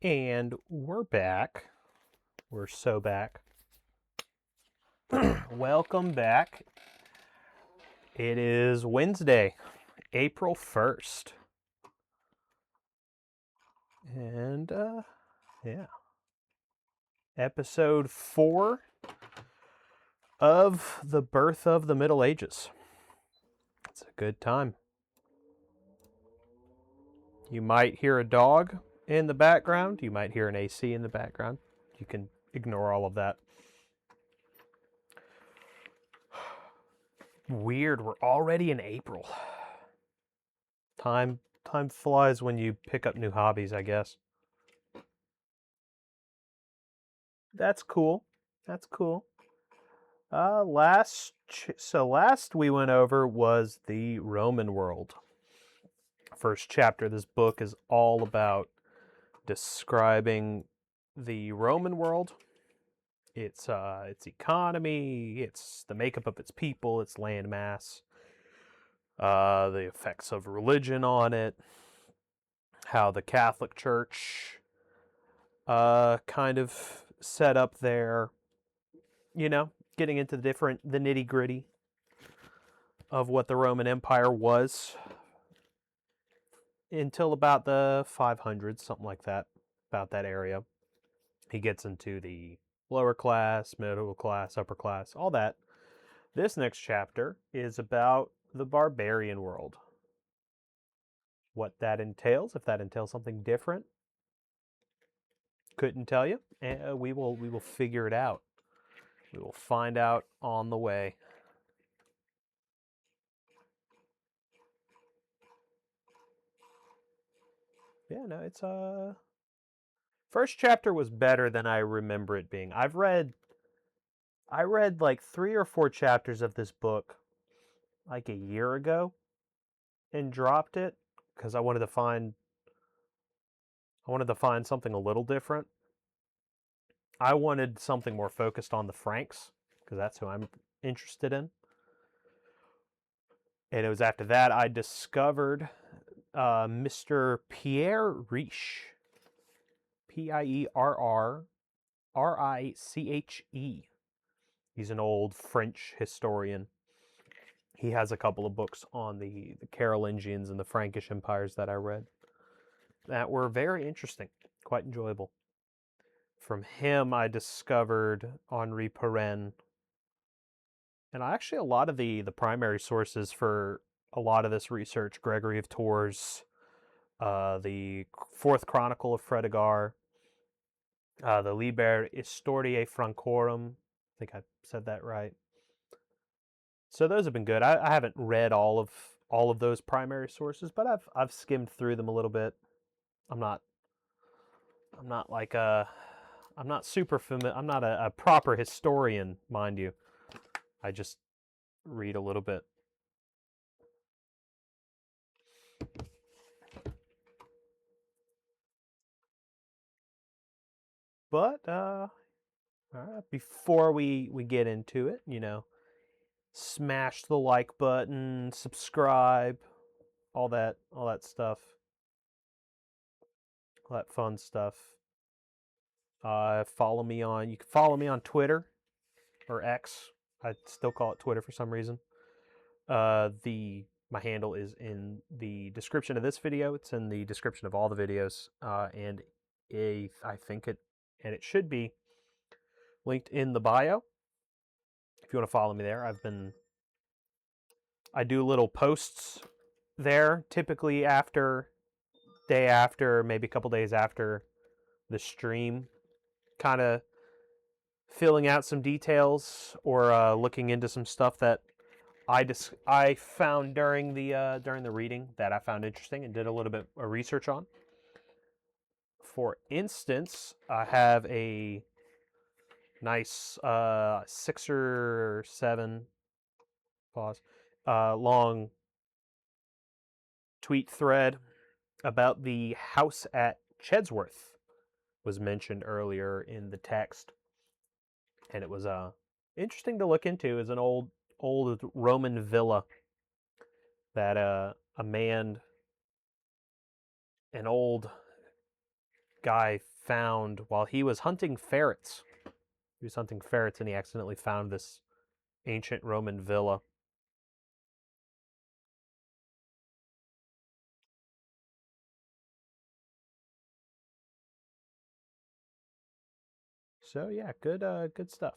And we're back. We're so back. Welcome back. It is Wednesday, April 1st. And, yeah. Episode 4 of The Birth of the Middle Ages. It's a good time. You might hear a dog in the background. You might hear an AC in the background. You can ignore all of that. Weird, we're already in April. Time flies when you pick up new hobbies, I guess. That's cool. That's cool. Last we went over was the Roman world. First chapter of this book is all about describing the Roman world, its economy, its the makeup of its people, its landmass, the effects of religion on it, how the Catholic Church kind of set up there, getting into the nitty-gritty of what the Roman Empire was until about the 500s, something like that, about that area. He gets into the lower class, middle class, upper class, all that. This next chapter is about the barbarian world. What that entails, if that entails something different, couldn't tell you. And we will figure it out. We will find out on the way. Yeah, no, it's first chapter was better than I remember it being. I read like 3 or 4 chapters of this book like a year ago and dropped it because I wanted to find something a little different. I wanted something more focused on the Franks because that's who I'm interested in. And it was after that I discovered Mr. Pierre Riche. Pierre Riche. He's an old French historian. He has a couple of books on the Carolingians and the Frankish empires that I read that were very interesting, quite enjoyable. From him, I discovered Henri Pirenne. And actually, a lot of the primary sources for a lot of this research, Gregory of Tours, the Fourth Chronicle of Fredegar, the Liber Historiae Francorum. I think I said that right. So those have been good. I haven't read all of those primary sources, but I've skimmed through them a little bit. I'm not like I'm not super familiar. I'm not a proper historian, mind you. I just read a little bit. But before we get into it, smash the like button, subscribe, all that stuff, all that fun stuff. You can follow me on Twitter or X. I still call it Twitter for some reason. My handle is in the description of this video. It's in the description of all the videos, and I think it should be linked in the bio. If you want to follow me there, I do little posts there, typically day after, maybe a couple days after the stream, kind of filling out some details or looking into some stuff that I found during the reading that I found interesting and did a little bit of research on. For instance, I have a nice 6 or 7 long tweet thread about the house at Chedsworth was mentioned earlier in the text, and it was interesting to look into. Is an old Roman villa that an old guy found while he was hunting ferrets. He was hunting ferrets and he accidentally found this ancient Roman villa. So yeah, good stuff.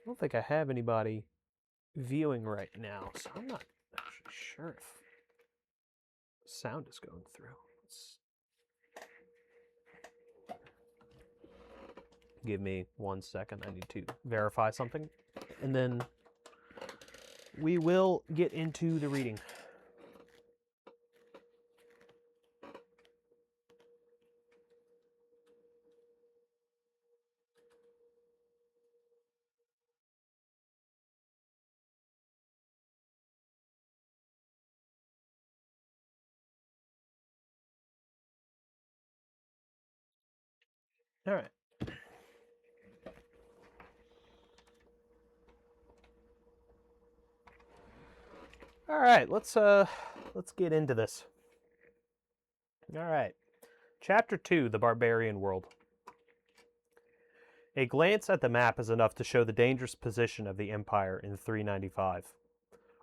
I don't think I have anybody viewing right now, so I'm not actually sure if sound is going through. Give me 1 second. I need to verify something, and then we will get into the reading. All right. All right, let's get into this. All right. Chapter 2, The Barbarian World. A glance at the map is enough to show the dangerous position of the empire in 395.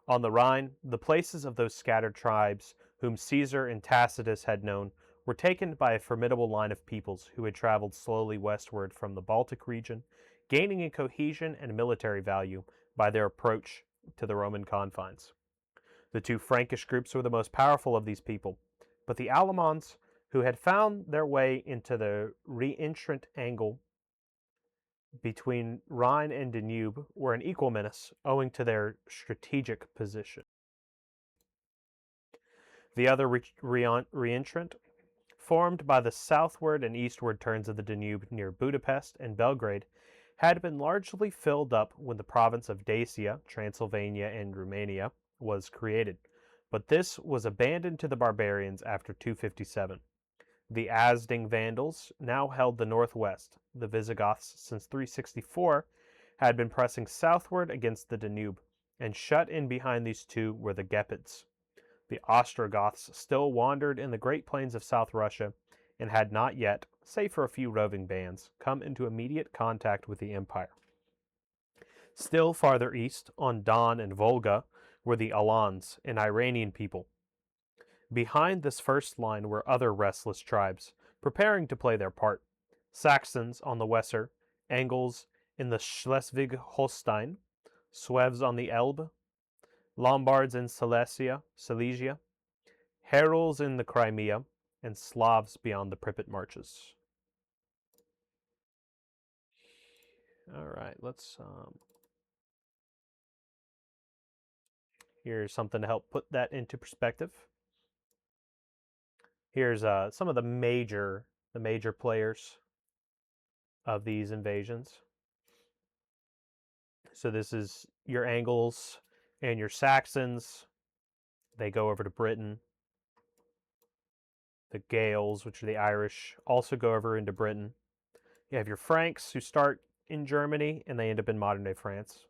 On the Rhine, the places of those scattered tribes whom Caesar and Tacitus had known were taken by a formidable line of peoples who had traveled slowly westward from the Baltic region, gaining in cohesion and military value by their approach to the Roman confines. The two Frankish groups were the most powerful of these people, but the Allemans, who had found their way into the reentrant angle between Rhine and Danube, were an equal menace owing to their strategic position. The other reentrant, formed by the southward and eastward turns of the Danube near Budapest and Belgrade, had been largely filled up when the province of Dacia, Transylvania, and Romania was created, but this was abandoned to the barbarians after 257. The Asding Vandals now held the northwest. The Visigoths, since 364, had been pressing southward against the Danube, and shut in behind these two were the Gepids. The Ostrogoths still wandered in the great plains of South Russia, and had not yet, save for a few roving bands, come into immediate contact with the empire. Still farther east, on Don and Volga, were the Alans, an Iranian people. Behind this first line were other restless tribes, preparing to play their part. Saxons on the Weser, Angles in the Schleswig-Holstein, Sueves on the Elbe, Lombards in Silesia, Heruls in the Crimea, and Slavs beyond the Pripyat marshes. All right, let's here's something to help put that into perspective. Here's some of the major players of these invasions. So this is your Angles and your Saxons. They go over to Britain. The Gaels, which are the Irish, also go over into Britain. You have your Franks, who start in Germany and they end up in modern-day France.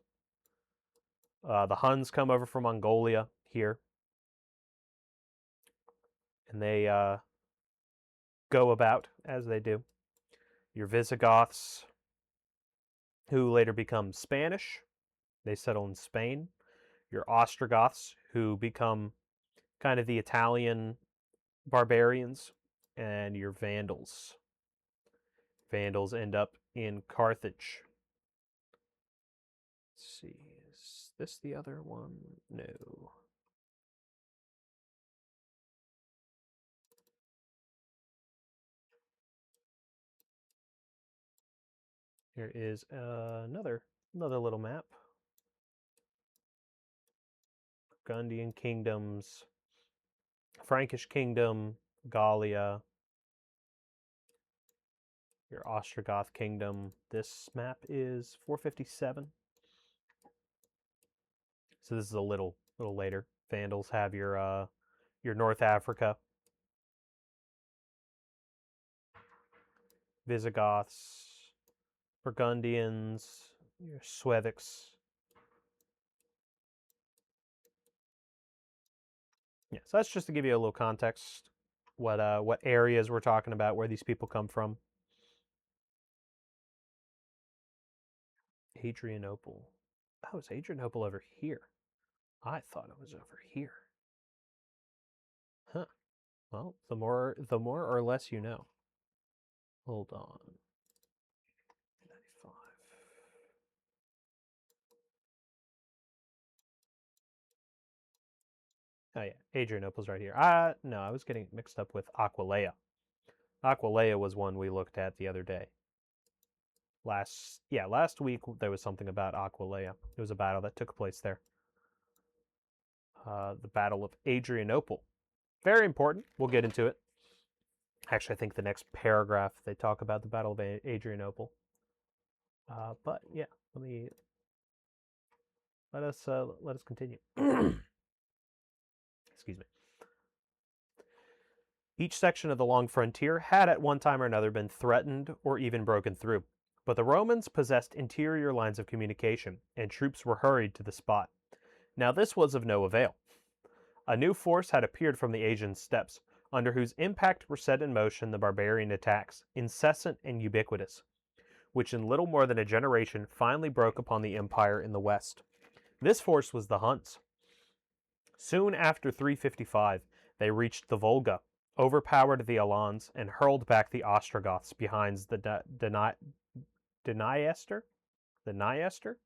The Huns come over from Mongolia here, and they go about as they do. Your Visigoths, who later become Spanish, they settle in Spain. Your Ostrogoths, who become kind of the Italian barbarians, and your Vandals. Vandals end up in Carthage. Let's see, is this the other one? No. Here is another little map. Burgundian kingdoms, Frankish kingdom, Gallia, your Ostrogoth kingdom. This map is 457. So this is a little later. Vandals have your North Africa. Visigoths, Burgundians, your Suevics, Yeah, so that's just to give you a little context, what areas we're talking about, where these people come from. Adrianople. Oh, is Adrianople over here? I thought it was over here. Huh. Well, the more or less you know. Hold on. 95. Oh yeah, Adrianople's right here. No, I was getting mixed up with Aquileia. Aquileia was one we looked at the other day. Last week there was something about Aquileia. It was a battle that took place there. The Battle of Adrianople. Very important. We'll get into it. Actually, I think the next paragraph they talk about the Battle of Adrianople. But yeah, let us continue. Excuse me. Each section of the long frontier had at one time or another been threatened or even broken through, but the Romans possessed interior lines of communication, and troops were hurried to the spot. Now this was of no avail. A new force had appeared from the Asian steppes, under whose impact were set in motion the barbarian attacks, incessant and ubiquitous, which in little more than a generation finally broke upon the empire in the west. This force was the Huns. Soon after 355, they reached the Volga, overpowered the Alans, and hurled back the Ostrogoths behind the Dniester? The Dniester?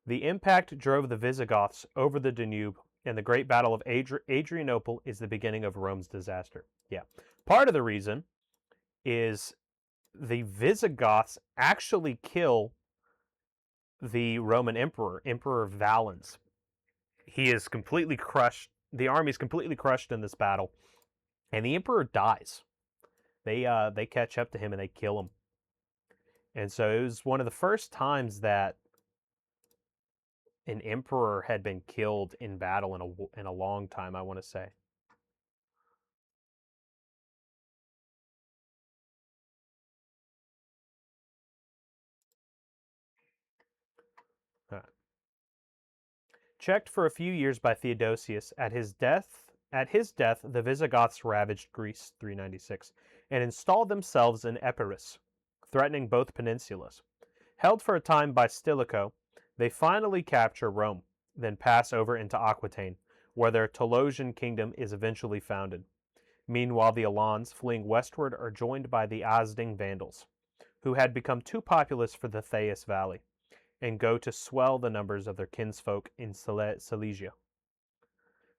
The impact drove the Visigoths over the Danube, and the great battle of Adrianople is the beginning of Rome's disaster. Yeah. Part of the reason is the Visigoths actually kill the Roman emperor, Emperor Valens. He is completely crushed. The army is completely crushed in this battle, and the emperor dies. They catch up to him and they kill him. And so it was one of the first times that an emperor had been killed in battle in a long time, I want to say. Checked for a few years by Theodosius, at his death, the Visigoths ravaged Greece, 396, and installed themselves in Epirus, threatening both peninsulas. Held for a time by Stilicho, they finally capture Rome, then pass over into Aquitaine, where their Tolosian kingdom is eventually founded. Meanwhile, the Alans, fleeing westward, are joined by the Asding Vandals, who had become too populous for the Theiss Valley, and go to swell the numbers of their kinsfolk in Silesia.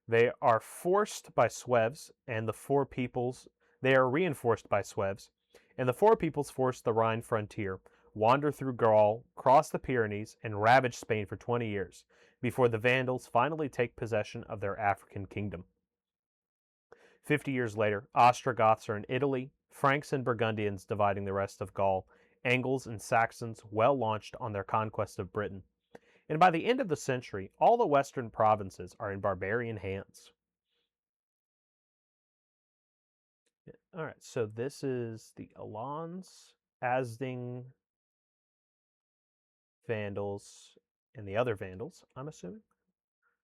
They are forced by Sueves, and the four peoples. They are reinforced by Sueves, and the four peoples force the Rhine frontier, wander through Gaul, cross the Pyrenees, and ravage Spain for 20 years, before the Vandals finally take possession of their African kingdom. 50 years later, Ostrogoths are in Italy, Franks and Burgundians dividing the rest of Gaul, Angles and Saxons well launched on their conquest of Britain. And by the end of the century, all the western provinces are in barbarian hands. All right, so this is the Alans, Asding, Vandals, and the other Vandals, I'm assuming.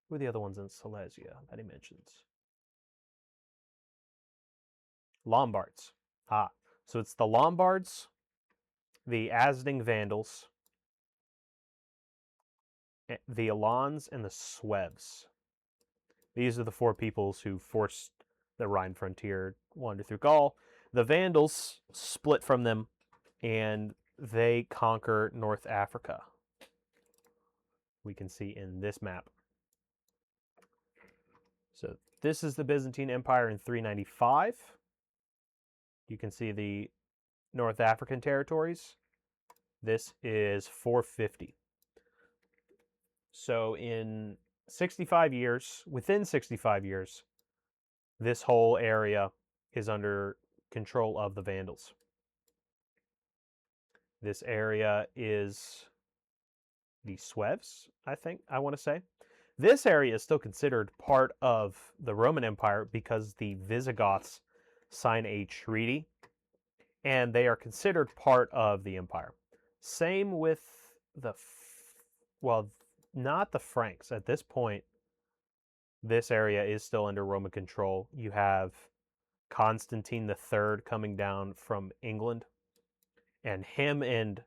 Who are the other ones in Silesia that he mentions? Lombards. So it's the Lombards, the Asding Vandals, the Alans, and the Sueves. These are the four peoples who forced the Rhine frontier, wander through Gaul. The Vandals split from them, and they conquer North Africa. We can see in this map. So this is the Byzantine Empire in 395. You can see the North African territories. This is 450. So in 65 years, within 65 years, this whole area is under control of the Vandals. This area is the Sueves, I want to say. This area is still considered part of the Roman Empire because the Visigoths sign a treaty and they are considered part of the empire. Same with not the Franks. At this point, This area is still under Roman control. You have Constantine III coming down from England, and him and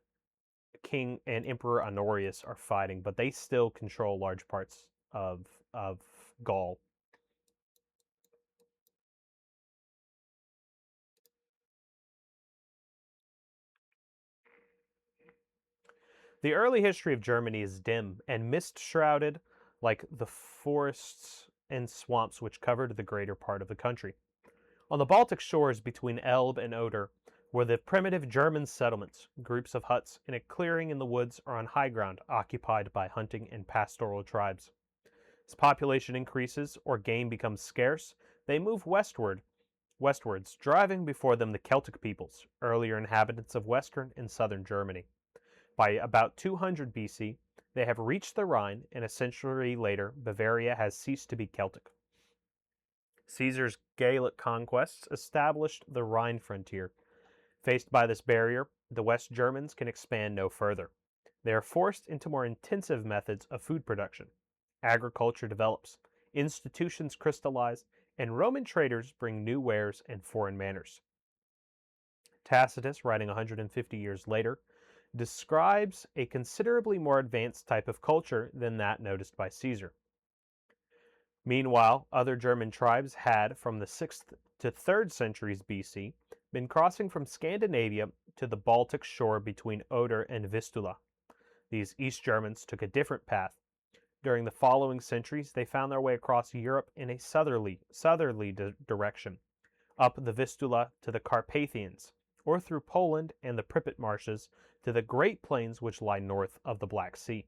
King and Emperor Honorius are fighting, but they still control large parts of Gaul. The early history of Germany is dim and mist-shrouded like the forests and swamps which covered the greater part of the country. On the Baltic shores between Elbe and Oder were the primitive German settlements, groups of huts in a clearing in the woods or on high ground occupied by hunting and pastoral tribes. As population increases or game becomes scarce, they move westwards, driving before them the Celtic peoples, earlier inhabitants of western and southern Germany. By about 200 BC, they have reached the Rhine, and a century later, Bavaria has ceased to be Celtic. Caesar's Gallic conquests established the Rhine frontier. Faced by this barrier, the West Germans can expand no further. They are forced into more intensive methods of food production. Agriculture develops, institutions crystallize, and Roman traders bring new wares and foreign manners. Tacitus, writing 150 years later, describes a considerably more advanced type of culture than that noticed by Caesar. Meanwhile, other German tribes had, from the 6th to 3rd centuries BC, been crossing from Scandinavia to the Baltic shore between Oder and Vistula. These East Germans took a different path. During the following centuries, they found their way across Europe in a southerly direction, up the Vistula to the Carpathians, or through Poland and the Pripyat marshes to the Great Plains which lie north of the Black Sea.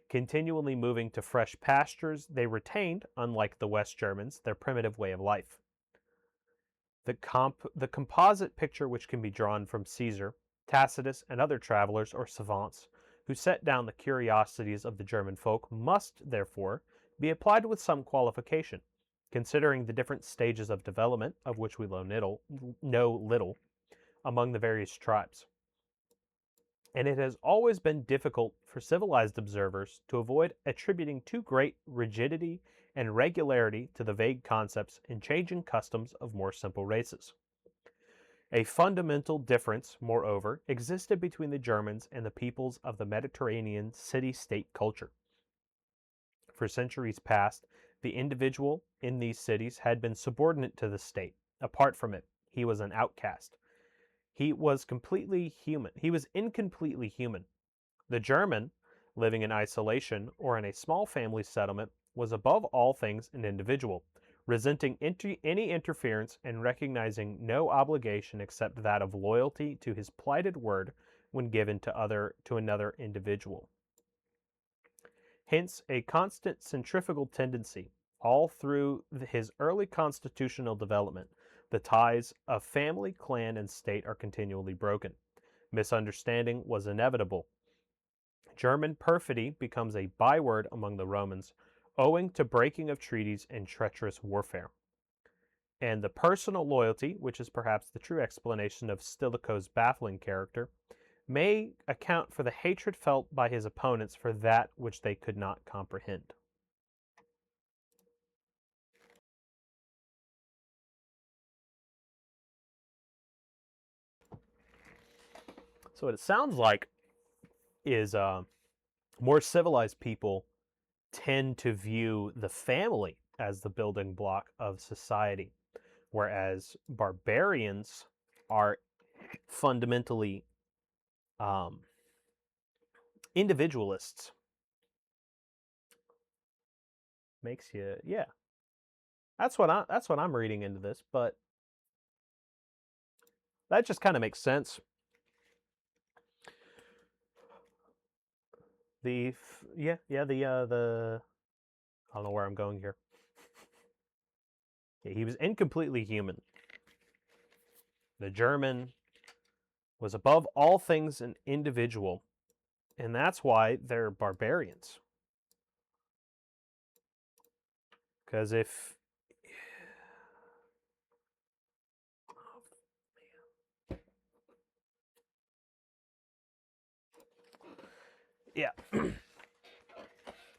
Continually moving to fresh pastures, they retained, unlike the West Germans, their primitive way of life. The composite picture which can be drawn from Caesar, Tacitus, and other travelers or savants who set down the curiosities of the German folk must, therefore, be applied with some qualification, considering the different stages of development, of which we know little, among the various tribes. And it has always been difficult for civilized observers to avoid attributing too great rigidity and regularity to the vague concepts and changing customs of more simple races. A fundamental difference, moreover, existed between the Germans and the peoples of the Mediterranean city-state culture. For centuries past, the individual in these cities had been subordinate to the state. Apart from it, he was an outcast. He was completely human. He was incompletely human. The German, living in isolation or in a small family settlement, was above all things an individual, resenting any interference and recognizing no obligation except that of loyalty to his plighted word when given to another individual. Hence, a constant centrifugal tendency all through his early constitutional development. The ties of family, clan, and state are continually broken. Misunderstanding was inevitable. German perfidy becomes a byword among the Romans, owing to breaking of treaties and treacherous warfare. And the personal loyalty, which is perhaps the true explanation of Stilicho's baffling character, may account for the hatred felt by his opponents for that which they could not comprehend. So what it sounds like is more civilized people tend to view the family as the building block of society, whereas barbarians are fundamentally individualists. Makes you, yeah. That's what I'm reading into this, but that just kind of makes sense. The I don't know where I'm going here. Yeah, he was incompletely human. The German was above all things an individual, and that's why they're barbarians. Because if yeah.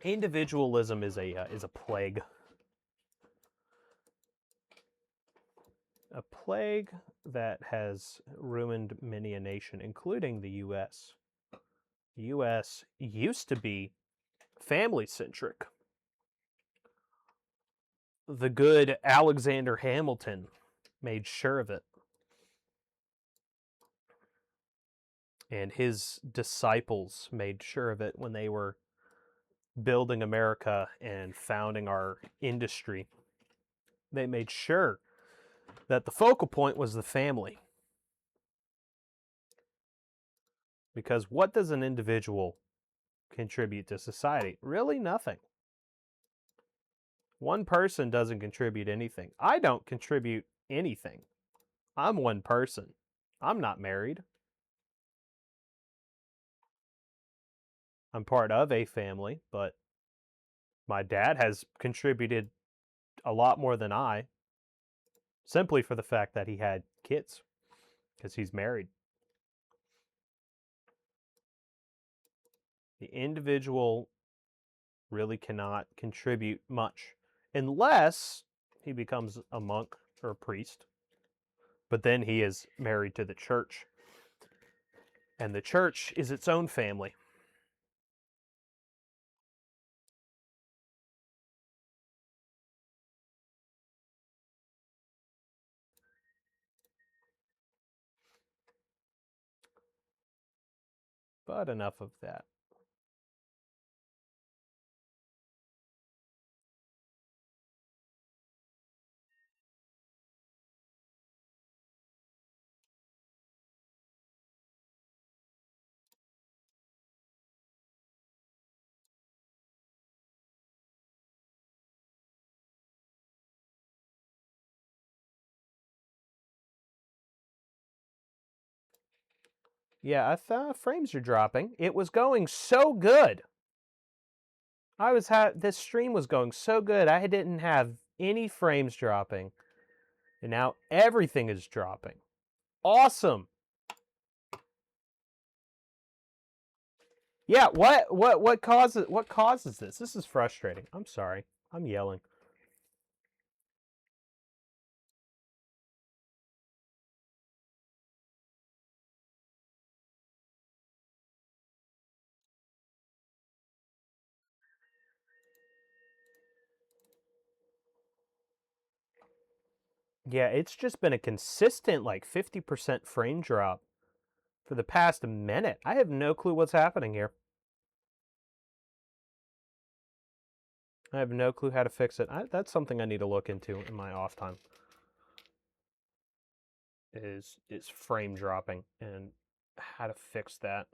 Individualism is a plague. A plague that has ruined many a nation, including the U.S. The U.S. used to be family-centric. The good Alexander Hamilton made sure of it. And his disciples made sure of it when they were building America and founding our industry. They made sure that the focal point was the family. Because what does an individual contribute to society? Really nothing. One person doesn't contribute anything. I don't contribute anything. I'm one person. I'm not married. I'm part of a family, but my dad has contributed a lot more than I, simply for the fact that he had kids, because he's married. The individual really cannot contribute much unless he becomes a monk or a priest, but then he is married to the church, and the church is its own family. But enough of that. Yeah, I thought frames are dropping. It was going so good. This stream was going so good. I didn't have any frames dropping, and now everything is dropping. Awesome. Yeah, what causes this? This is frustrating. I'm sorry. I'm yelling. Yeah, it's just been a consistent like 50% frame drop for the past minute. I have no clue what's happening here. I have no clue how to fix it. That's something I need to look into in my off time. Is frame dropping and how to fix that.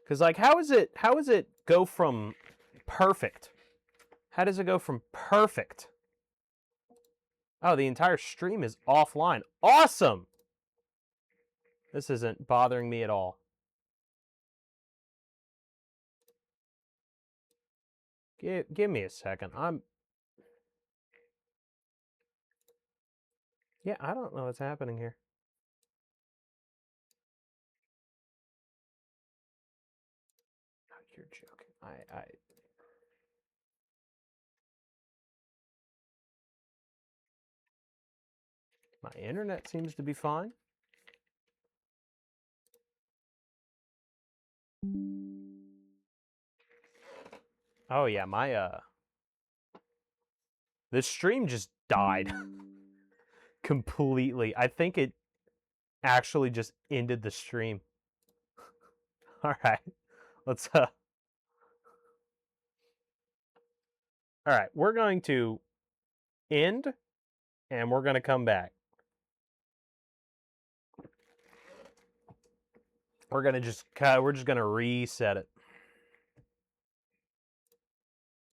Because like how is it go from perfect? How does it go from perfect? Oh, the entire stream is offline. Awesome! This isn't bothering me at all. Give me a second. Yeah, I don't know what's happening here. Oh, you're joking. My internet seems to be fine. Oh yeah, this stream just died completely. I think it actually just ended the stream. All right. Let's All right, we're going to end and we're going to come back. We're just going to reset it.